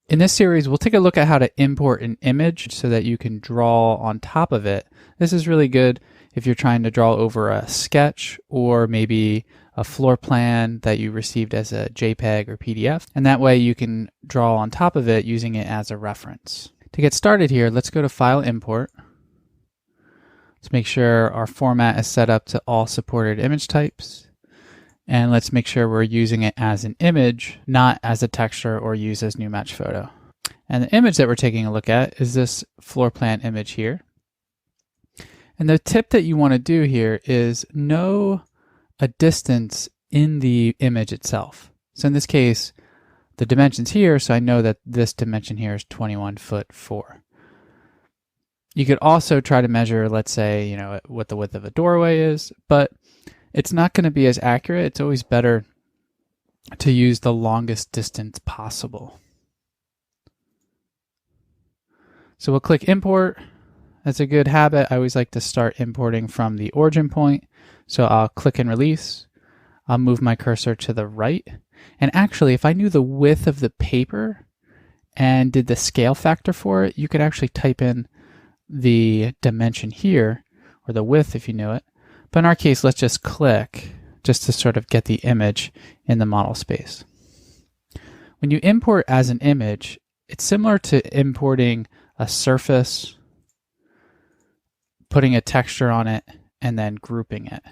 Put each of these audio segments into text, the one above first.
In this series, we'll take a look at how to import an image so that you can draw on top of it. This is really good if you're trying to draw over a sketch or maybe a floor plan that you received as a JPEG or PDF. And that way you can draw on top of it using it as a reference. To get started here, let's go to File, Import. Let's make sure our format is set up to all supported image types. And let's make sure we're using it as an image, not as a texture or use as new match photo. And the image that we're taking a look at is this floor plan image here. And the tip that you want to do here is know a distance in the image itself. So in this case, the dimension's here, so I know that this dimension here is 21'4". You could also try to measure, let's say, what the width of a doorway is, but it's not going to be as accurate. It's always better to use the longest distance possible. So we'll click import. That's a good habit. I always like to start importing from the origin point. So I'll click and release. I'll move my cursor to the right. And actually, if I knew the width of the paper and did the scale factor for it, you could actually type in the dimension here, or the width if you knew it. But in our case, let's just click just to sort of get the image in the model space. When you import as an image, it's similar to importing a surface, putting a texture on it, and then grouping it.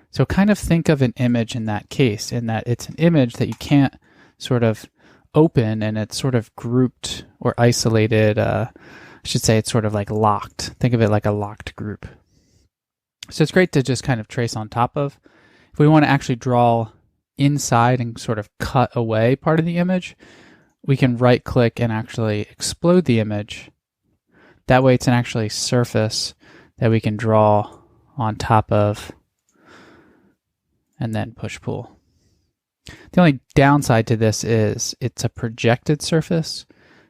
So kind of think of an image in that case, in that it's an image that you can't sort of open and it's sort of grouped or isolated. I should say it's sort of like locked. Think of it like a locked group. So it's great to just kind of trace on top of. If we want to actually draw inside and sort of cut away part of the image, we can right click and actually explode the image. That way it's an actually surface that we can draw on top of and then push pull. The only downside to this is it's a projected surface,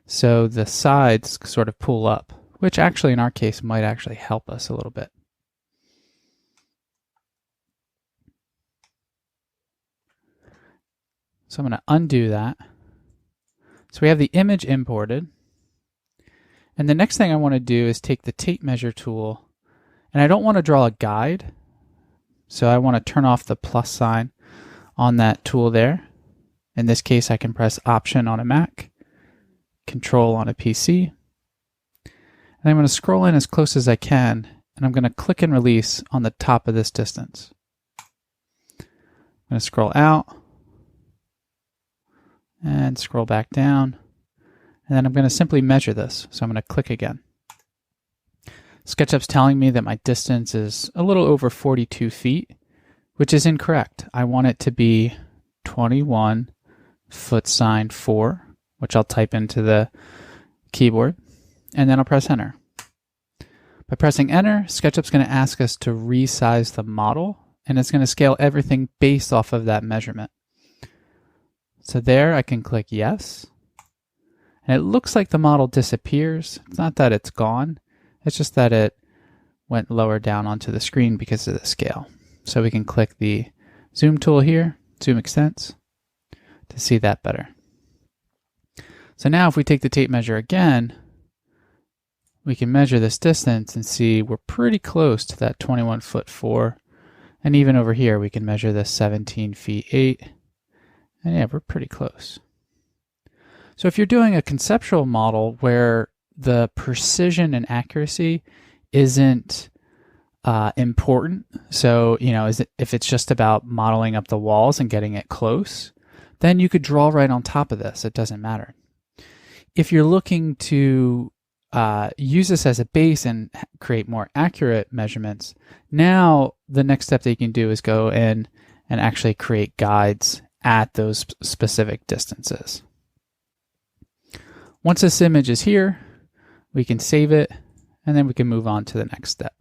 so the sides sort of pull up, which actually in our case might actually help us a little bit. So I'm going to undo that. So we have the image imported. And the next thing I want to do is take the tape measure tool. And I don't want to draw a guide. So I want to turn off the plus sign on that tool there. In this case, I can press Option on a Mac, Control on a PC. And I'm going to scroll in as close as I can. And I'm going to click and release on the top of this distance. I'm going to scroll out. And scroll back down. And then I'm going to simply measure this. So I'm going to click again. SketchUp's telling me that my distance is a little over 42 feet, which is incorrect. I want it to be 21'4", which I'll type into the keyboard, and then I'll press enter. By pressing enter, SketchUp's going to ask us to resize the model, and it's going to scale everything based off of that measurement. So there I can click yes. And it looks like the model disappears. It's not that it's gone. It's just that it went lower down onto the screen because of the scale. So we can click the zoom tool here, zoom extents, to see that better. So now if we take the tape measure again, we can measure this distance and see we're pretty close to that 21'4". And even over here, we can measure this 17 feet 8. And yeah, we're pretty close. So if you're doing a conceptual model where the precision and accuracy isn't important, so if it's just about modeling up the walls and getting it close, then you could draw right on top of this. It doesn't matter. If you're looking to use this as a base and create more accurate measurements, now the next step that you can do is go in and actually create guides at those specific distances. Once this image is here, we can save it, and then we can move on to the next step.